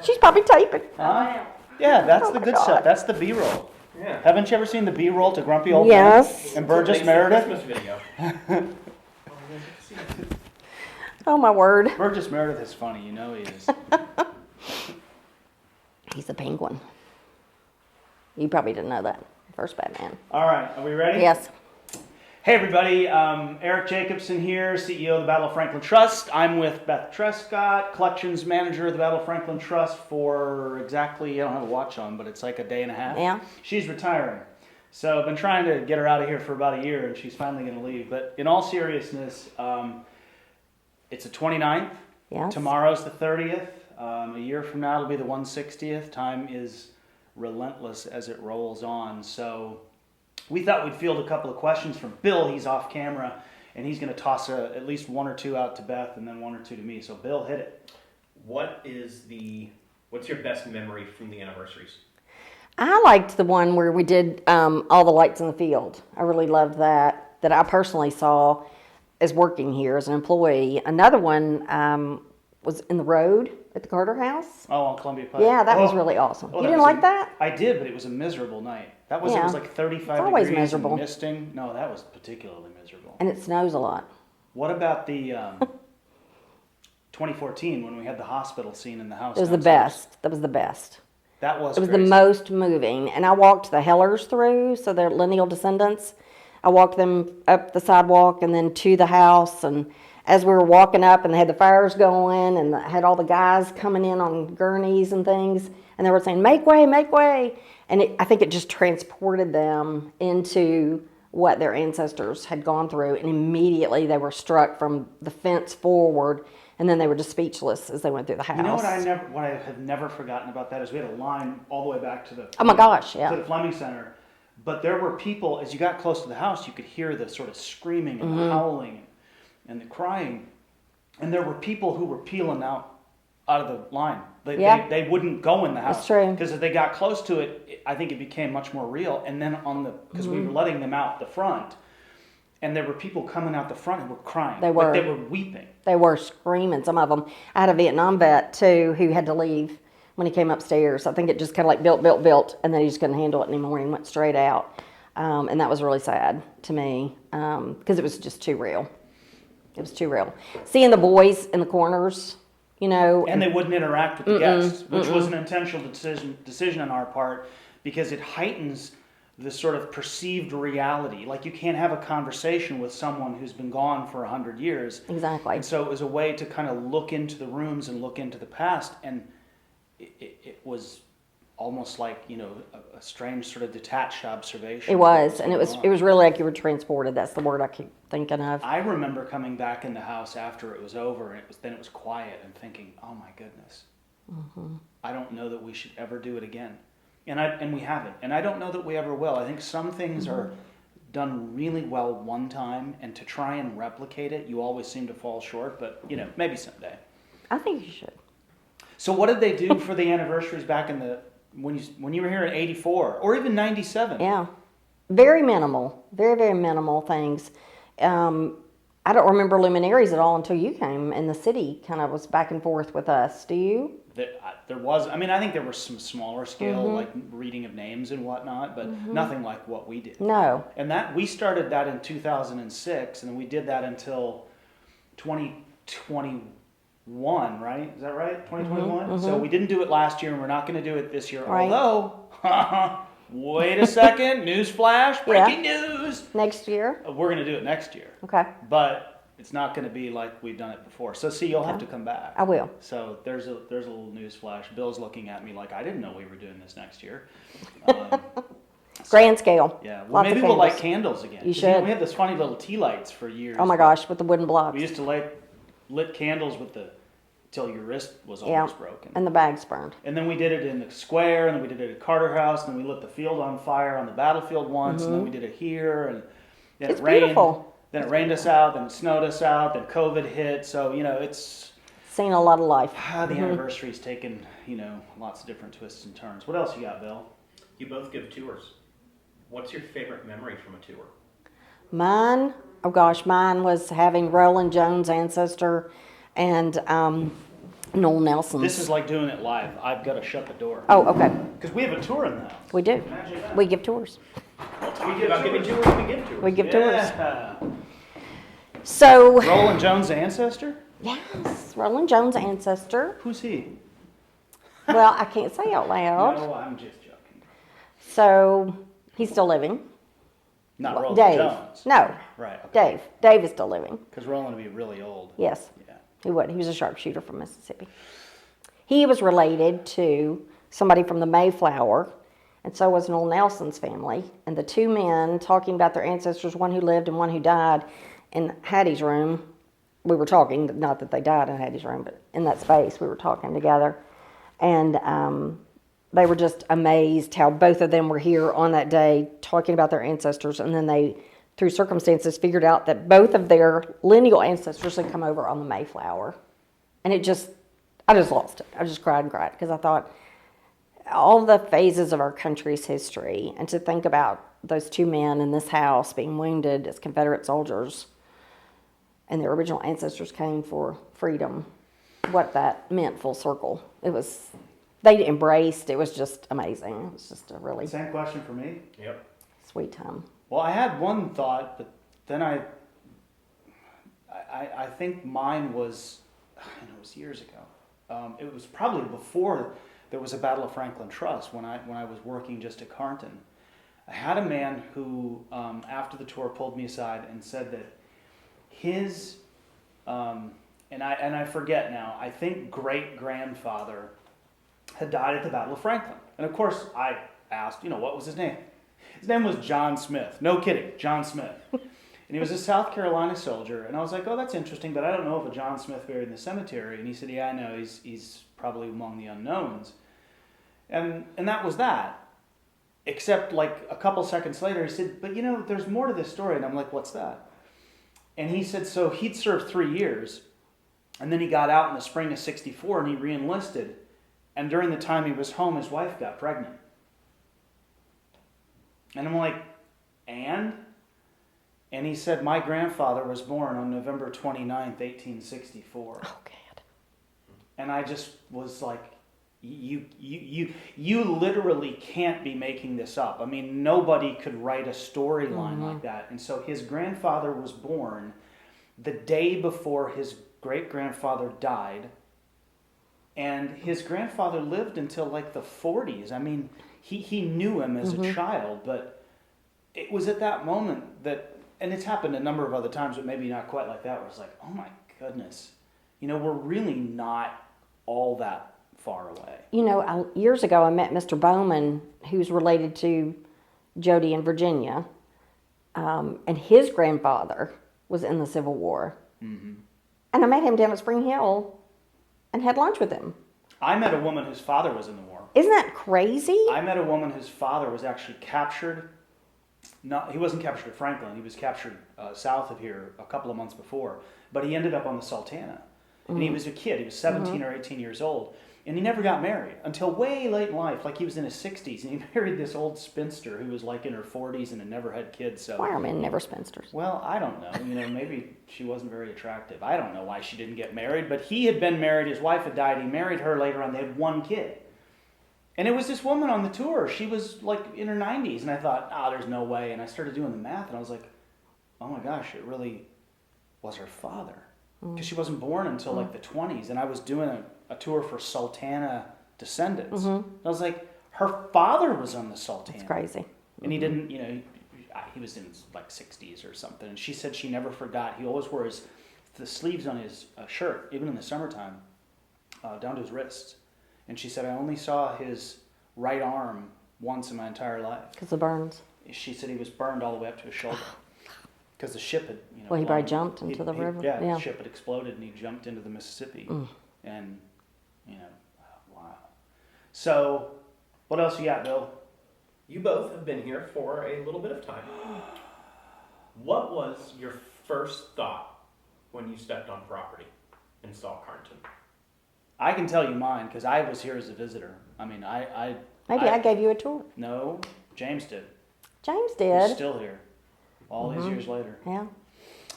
She's probably taping. Huh? Yeah, that's Oh the my good God. stuff. That's the B-roll. Yeah. Haven't you ever seen the B-roll to Grumpy Old Yes. Man and Burgess It's a Meredith? Christmas video. Oh my word. Burgess Meredith is funny, you know he is. He's a penguin. You probably didn't know that. First Batman. All right, are we ready? Yes. Hey everybody, Eric Jacobson here, CEO of the Battle of Franklin Trust. I'm with Beth Trescott, Collections Manager of the Battle of Franklin Trust for exactly, I don't have a watch on, but it's like a day and a half. Yeah. She's retiring. So I've been trying to get her out of here for about a year and she's finally going to leave. But in all seriousness, it's the 29th. Yes. Tomorrow's the 30th. A year from now it'll be the 160th. Time is relentless as it rolls on. So we thought we'd field a couple of questions from Bill. He's off camera, and he's going to toss at least one or two out to Beth and then one or two to me. So Bill, hit it. What's your best memory from the anniversaries? I liked the one where we did all the lights in the field. I really loved that I personally saw as working here as an employee. Another one was in the road at the Carter House. Oh, on Columbia Pike. Yeah, that was really awesome. You that didn't was like that? I did, but it was a miserable night. It was Yeah. like 35 It's always degrees miserable. and misting. No, that was particularly miserable. And it snows a lot. What about the 2014 when we had the hospital scene in the house? It was the downstairs? best. That was the best. That was It was crazy. the most moving. And I walked the Hellers through, so they're lineal descendants. I walked them up the sidewalk and then to the house. And as we were walking up and they had the fires going and had all the guys coming in on gurneys and things, and they were saying, make way, make way. And I think it just transported them into what their ancestors had gone through. And immediately they were struck from the fence forward. And then they were just speechless as they went through the house. You know what I have never forgotten about that is we had a line all the way back to the Oh my gosh, yeah. to the Fleming Center, but there were people as you got close to the house, you could hear the sort of screaming and the howling and the crying, and there were people who were peeling out of the line. They wouldn't go in the house. That's true. Because as they got close to it, I think it became much more real. And then because we were letting them out the front. And there were people coming out the front who were crying. They were. Like they were weeping. They were screaming, some of them. I had a Vietnam vet, too, who had to leave when he came upstairs. I think it just kind of like built, and then he just couldn't handle it anymore and went straight out. And that was really sad to me because it was just too real. It was too real. Seeing the boys in the corners, you know. And they wouldn't interact with the guests, which was an intentional decision on our part because it heightens the sort of perceived reality. Like you can't have a conversation with someone who's been gone for 100 years. Exactly. And so it was a way to kind of look into the rooms and look into the past. And it was almost like, you know, a strange sort of detached observation. It was, and it was really like you were transported. That's the word I keep thinking of. I remember coming back in the house after it was over, and it was quiet, and thinking, oh my goodness, I don't know that we should ever do it again. And we haven't. And I don't know that we ever will. I think some things are done really well one time, and to try and replicate it, you always seem to fall short, but, you know, maybe someday. I think you should. So what did they do for the anniversaries back in when you were here in 84, or even 97? Yeah. Very minimal. Very, very minimal things. I don't remember luminaries at all until you came, and the city kind of was back and forth with us. Do you? There was, I mean, I think there was some smaller scale, like reading of names and whatnot, but nothing like what we did. No. And we started that in 2006, and then we did that until 2021, right? Is that right? 2021? So we didn't do it last year, and we're not going to do it this year. Right. Although, wait a second, news flash, breaking news. Next year? We're going to do it next year. Okay. But it's not going to be like we've done it before. So see, you'll have to come back. I will. So there's a little news flash. Bill's looking at me like I didn't know we were doing this next year. Grand scale. Yeah, well, Lots maybe of we'll light candles. candles again. You 'Cause, should. we had those funny little tea lights for years. Oh my gosh, with the wooden blocks. We used to lit candles with till your wrist was almost broken. And the bags burned. And then we did it in the square, and then we did it at Carter House, and then we lit the field on fire on the battlefield once, and then we did it here, and then It's it rained. beautiful. Then it rained us out, then it snowed us out, then COVID hit. So, you know, it's Seen a lot of life. the anniversary's taken, you know, lots of different twists and turns. What else you got, Bill? You both give tours. What's your favorite memory from a tour? Mine was having Roland Jones' ancestor and Noel Nelson's. This is like doing it live. I've got to shut the door. Oh, okay. Because we have a tour in the house. We do. Imagine that. We give tours. We'll talk We give about tours. giving tours. We give tours. We give tours. Yeah. So, Roland Jones' ancestor? yes, Roland Jones' ancestor. Who's he? Well, I can't say out loud. No, I'm just joking. So, he's still living. Not Roland Dave. Jones. No, Right. Okay. Dave. Dave is still living. Because Roland would be really old. Yes, Yeah. he would. He was a sharpshooter from Mississippi. He was related to somebody from the Mayflower, and so was Noel Nelson's family. And the two men talking about their ancestors, one who lived and one who died, in Hattie's room, we were talking, not that they died in Hattie's room, but in that space we were talking together. And they were just amazed how both of them were here on that day talking about their ancestors. And then they, through circumstances, figured out that both of their lineal ancestors had come over on the Mayflower. And I just lost it. I just cried and cried because I thought all the phases of our country's history, and to think about those two men in this house being wounded as Confederate soldiers and their original ancestors came for freedom, what that meant full circle. They embraced, it was just amazing. It was just a really Same question for me. Yep. sweet time. Well, I had one thought, but then I think mine was, it was years ago. It was probably before there was a Battle of Franklin Trust when I was working just at Carnton. I had a man who, after the tour, pulled me aside and said that his, and I forget now, I think great-grandfather had died at the Battle of Franklin. And of course, I asked, what was his name? His name was John Smith. No kidding, John Smith. And he was a South Carolina soldier. And I was like, oh, that's interesting, but I don't know of a John Smith buried in the cemetery. And he said, yeah, I know, he's probably among the unknowns. And that was that. Except like a couple seconds later, he said, but there's more to this story. And I'm like, what's that? And he said, so he'd served 3 years, and then he got out in the spring of '64 and he re-enlisted. And during the time he was home, his wife got pregnant. And I'm like, and? And he said, my grandfather was born on November 29th, 1864. Oh, God. And I just was like, you literally can't be making this up. I mean, nobody could write a storyline like that. And so his grandfather was born the day before his great-grandfather died. And his grandfather lived until like the 40s. I mean, he knew him as a child, but it was at that moment that, and it's happened a number of other times, but maybe not quite like that, where it's like, oh my goodness, we're really not all that far away. Years ago I met Mr. Bowman, who's related to Jody in Virginia, and his grandfather was in the Civil War. Mm-hmm. And I met him down at Spring Hill and had lunch with him. I met a woman whose father was in the war. Isn't that crazy? I met a woman whose father was actually captured. No, he wasn't captured at Franklin. He was captured south of here a couple of months before. But he ended up on the Sultana. And he was a kid. He was 17 or 18 years old. And he never got married until way late in life. Like he was in his 60s. And he married this old spinster who was like in her 40s and had never had kids. So, why are men never spinsters? well, I don't know. Maybe she wasn't very attractive. I don't know why she didn't get married. But he had been married. His wife had died. He married her later on. They had one kid. And it was this woman on the tour. She was like in her 90s. And I thought, there's no way. And I started doing the math. And I was like, oh my gosh, it really was her father. Because she wasn't born until like the 20s. And I was doing a tour for Sultana descendants. And I was like, her father was on the Sultana. It's crazy. And he didn't, he was in his like 60s or something. And she said she never forgot. He always wore the sleeves on his shirt, even in the summertime, down to his wrists. And she said, I only saw his right arm once in my entire life. Because of burns. She said he was burned all the way up to his shoulder. Because the ship had, Well, he probably jumped into the river. Yeah, the ship had exploded and he jumped into the Mississippi. And, wow. So, what else you got, Bill? You both have been here for a little bit of time. What was your first thought when you stepped on property and saw Carnton? I can tell you mine because I was here as a visitor. I mean, I gave you a tour. No, James did. James He's did. still here, all these years later. Yeah.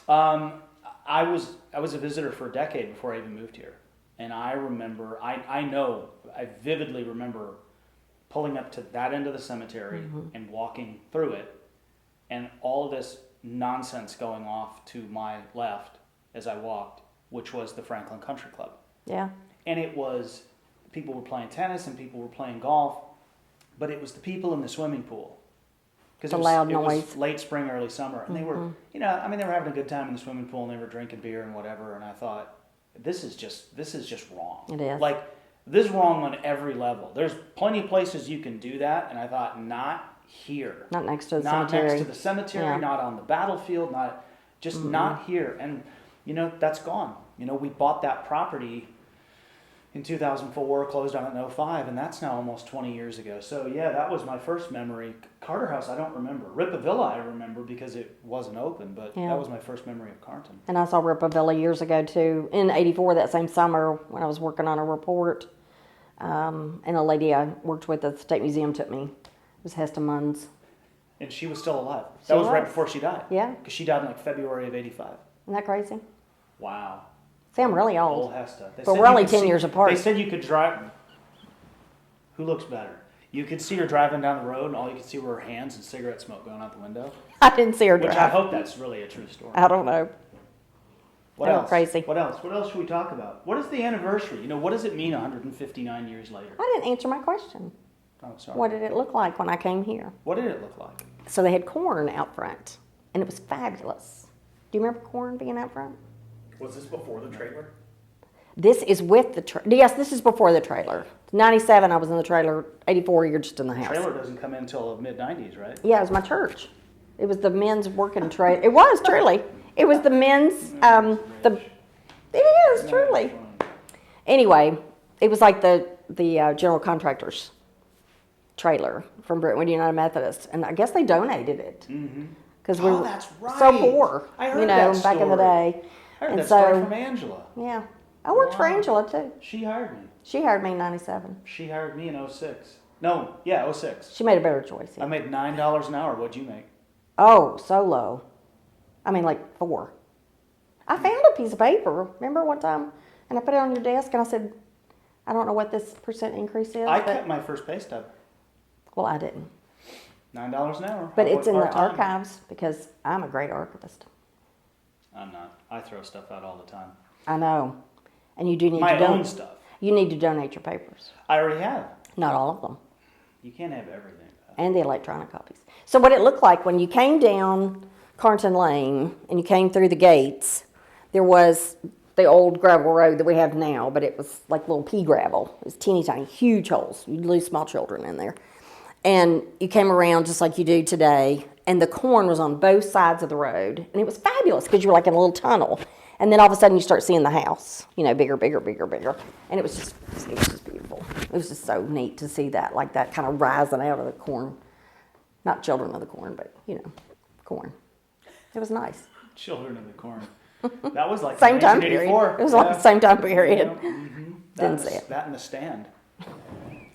I was a visitor for a decade before I even moved here. And I remember, I vividly remember pulling up to that end of the cemetery and walking through it, and all of this nonsense going off to my left as I walked, which was the Franklin Country Club. Yeah. And it was, people were playing tennis and people were playing golf, but it was the people in the swimming pool. Because The loud it was noise. late spring, early summer, and they were, they were having a good time in the swimming pool, and they were drinking beer and whatever, and I thought, this is just wrong. It is. Like, this is wrong on every level. There's plenty of places you can do that, and I thought, not here. Not next to the Not cemetery. next to the cemetery, Yeah. not on the battlefield, not here. And, that's gone. We bought that property in 2004, closed on it in 2005, and that's now almost 20 years ago. So, yeah, that was my first memory. Carter House, I don't remember. Rippa Villa, I remember because it wasn't open, but Yeah. that was my first memory of Carnton. And I saw Rippa Villa years ago too, in '84, that same summer when I was working on a report. And a lady I worked with at the State Museum took me. It was Hesta Munns. And she was still alive. She That was right was. before she died. Yeah. Because she died in like February of 85. Isn't that crazy? Wow. See, I'm really Old old. Hesta. They But said we're you only could 10 years apart. They said you could drive. Who looks better? You could see her driving down the road, and all you could see were her hands and cigarette smoke going out the window. I didn't see her Which I drive. hope that's really a true story. I don't know. What They were else? crazy. What else? What else should we talk about? What is the anniversary? What does it mean 159 years later? I didn't answer my question. Oh, sorry. What did it look like when I came here? What did it look like? So they had corn out front, and it was fabulous. Do you remember corn being out front? Was this before the trailer? This is with the yes, this is before the trailer. 97, I was in the trailer. 84, you're just in the house. Trailer doesn't come in until the mid-90s, right? Yeah, it was my church. It was the men's working trailer. It was truly. It was the men's. It is truly. Anyway, it was like the general contractor's trailer from Brentwood United Methodist, and I guess they donated it because we Oh, were that's right. so poor, I heard that back in the story. day. I heard And that story so- from Angela. Yeah, I worked for Wow. Angela too. She hired me. She hired me in '97. She hired me in 06. No, yeah, 06. She made a better choice. I Yeah. made $9 an hour. What'd you make? Oh, so low. I mean, like 4. I found a piece of paper. Remember one time, and I put it on your desk, and I said, "I don't know what this percent increase is." I but, kept my first pay stub. well, I didn't. $9 an hour. But I it's worked in the part-time. archives because I'm a great archivist. I'm not. I throw stuff out all the time. I know, and you do need My to own donate. stuff. You need to donate your papers. I already have. Not all of them, You can't have everything. and the electronic copies. So what it looked like when you came down Carnton Lane and you came through the gates, there was the old gravel road that we have now, but it was like little pea gravel. It was teeny tiny, huge holes. You'd lose small children in there. And you came around just like you do today, and the corn was on both sides of the road, and it was fabulous because you were like in a little tunnel. And then all of a sudden you start seeing the house, bigger, bigger, bigger, bigger. And it was just beautiful. It was just so neat to see that, like that kind of rising out of the corn. Not children of the corn, but, corn. It was nice. Children of the Corn. That was like Same time period. 1984. It was like the same time period. Yeah, mhm. Didn't see it. That in the Stand.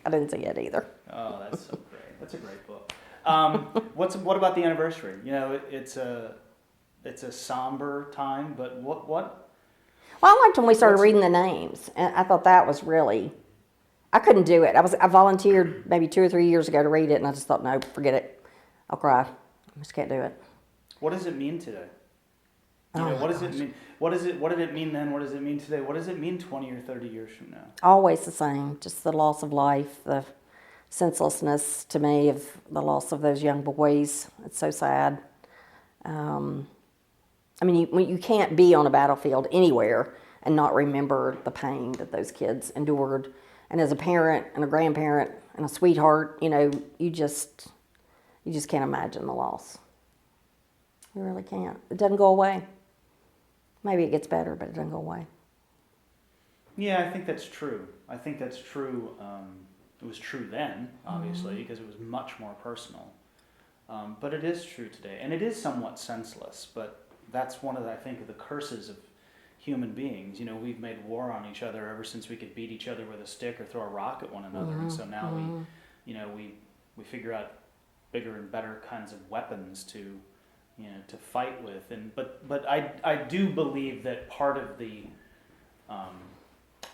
I didn't see it either. Oh, that's so great. That's a great book. What about the anniversary? It's a somber time, but what? Well, I liked when we started reading the names, and I thought that was really. I couldn't do it. I volunteered maybe 2 or 3 years ago to read it, and I just thought, no, forget it. I'll cry. I just can't do it. What does it mean today? Oh What does it mean? What did it mean then? What does it mean today? What does it mean 20 or 30 years from now? Always the same. Just the loss of life, the senselessness to me of the loss of those young boys. It's so sad. You can't be on a battlefield anywhere and not remember the pain that those kids endured. And as a parent and a grandparent and a sweetheart, you just can't imagine the loss. You really can't. It doesn't go away. Maybe it gets better, but it doesn't go away. Yeah, I think that's true. It was true then, obviously, because it was much more personal. But it is true today, and it is somewhat senseless. But that's one of the curses of human beings. We've made war on each other ever since we could beat each other with a stick or throw a rock at one another, and so now we figure out bigger and better kinds of weapons to fight with. But I do believe that part of the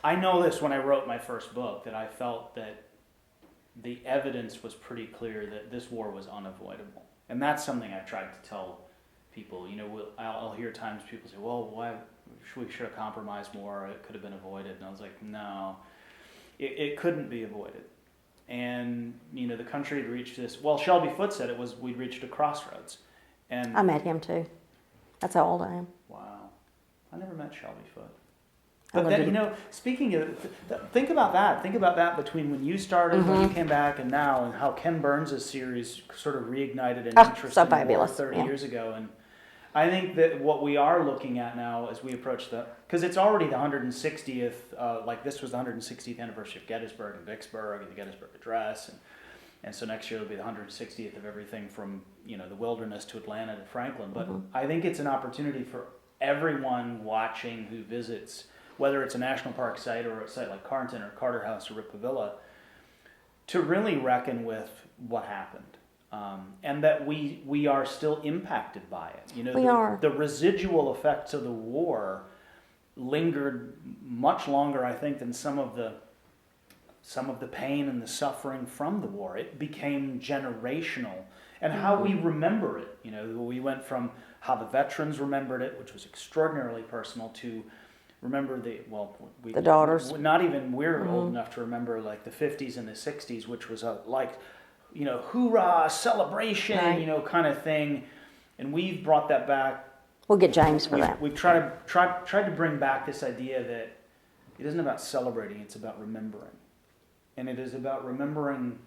I know this when I wrote my first book, that I felt that the evidence was pretty clear that this war was unavoidable. And that's something I tried to tell people. You know, I'll hear times people say, well, why we should have compromised more, it could have been avoided. And I was like, no, it couldn't be avoided. And, you know, the country had reached this, well, Shelby Foote said we'd reached a crossroads. And I met him too. That's how old I am. wow, I never met Shelby Foote. I But lived then, in- you know, speaking of, think about that. Think about that between when you started, when you came back, and now, and how Ken Burns' series sort of reignited an Oh, interest so in war fabulous, 30 yeah. years ago. And I think that what we are looking at now as we approach because it's already the 160th, like this was the 160th anniversary of Gettysburg and Vicksburg and the Gettysburg Address. And so next year will be the 160th of everything from, you know, the wilderness to Atlanta to Franklin. But I think it's an opportunity for everyone watching who visits, whether it's a national park site or a site like Carnton or Carter House or Rippa Villa, to really reckon with what happened. And that we are still impacted by it. You know, We are. The residual effects of the war lingered much longer, I think, than some of the pain and the suffering from the war. It became generational. And how we remember it, you know, we went from how the veterans remembered it, which was extraordinarily personal, to remember the daughters. Not even we're old enough to remember like the 50s and the 60s, which was you know, hoorah, celebration, Right. you know, kind of thing. And we've brought that back. We'll get James for that. We've tried to bring back this idea that it isn't about celebrating, it's about remembering. And it is about remembering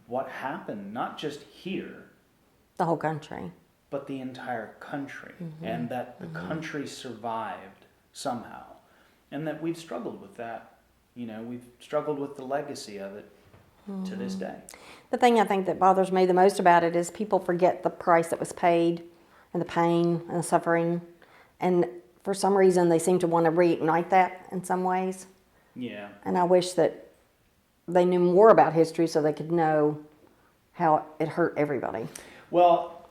what happened, not just here, The whole country. but the entire country. And that the country survived somehow. And that we've struggled with that. You know, we've struggled with the legacy of it to this day. The thing I think that bothers me the most about it is people forget the price that was paid and the pain and the suffering. And for some reason, they seem to want to reignite that in some ways. Yeah. And I wish that they knew more about history so they could know how it hurt everybody. Well,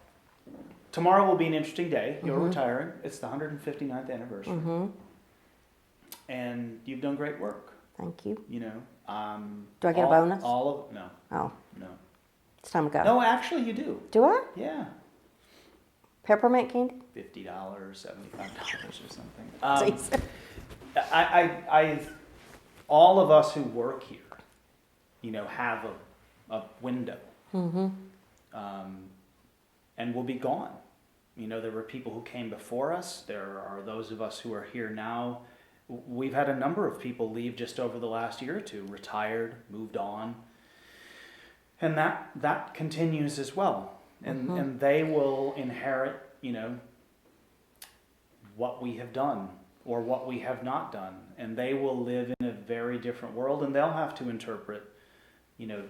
tomorrow will be an interesting day. You're retiring. It's the 159th anniversary. And you've done great work. Thank you. You know, Do I get a bonus? No, Oh, no, it's time to go. no. Actually, you do. Do I? Yeah, Peppermint candy? $50, $75 or something. Jeez. I all of us who work here, you know, have a window, and we'll be gone. You know, there were people who came before us. There are those of us who are here now. We've had a number of people leave just over the last year or two, retired, moved on. And that continues as well. And they will inherit, you know, what we have done or what we have not done. And they will live in a very different world, and they'll have to interpret, you know,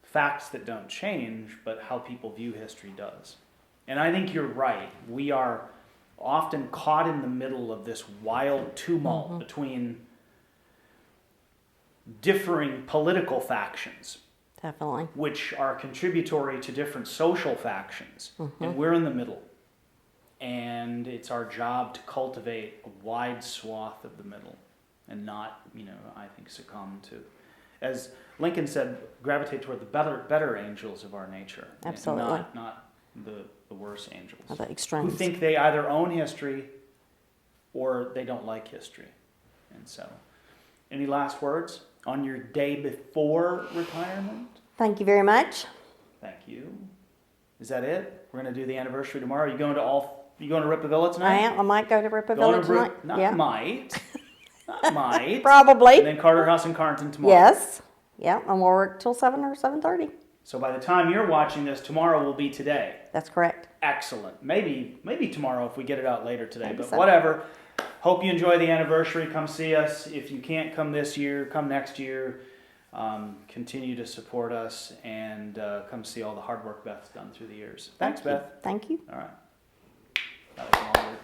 facts that don't change, but how people view history does. And I think you're right. We are often caught in the middle of this wild tumult between differing political factions, Definitely. which are contributory to different social factions. And we're in the middle. And it's our job to cultivate a wide swath of the middle and not, you know, I think succumb to, as Lincoln said, gravitate toward the better angels of our nature. Absolutely. Not the worse angels. Or the Who extremes. think they either own history or they don't like history. And so, any last words on your day before retirement? Thank you very much. Thank you. Is that it? We're going to do the anniversary tomorrow. You going to Rippa Villa tonight? I am. I might go to Rippa Going Villa to tonight. Not Yeah. might. Not might. Probably. And then Carter House in Carnton tomorrow. Yes. Yeah. And we'll work till 7 or 7:30. So by the time you're watching this, tomorrow will be today. That's correct. Excellent. Maybe tomorrow if we get it out later today. Maybe But so. whatever. Hope you enjoy the anniversary. Come see us. If you can't come this year, come next year. Continue to support us and come see all the hard work Beth's done through the years. Thanks, Beth. Thank you. All right. That was long.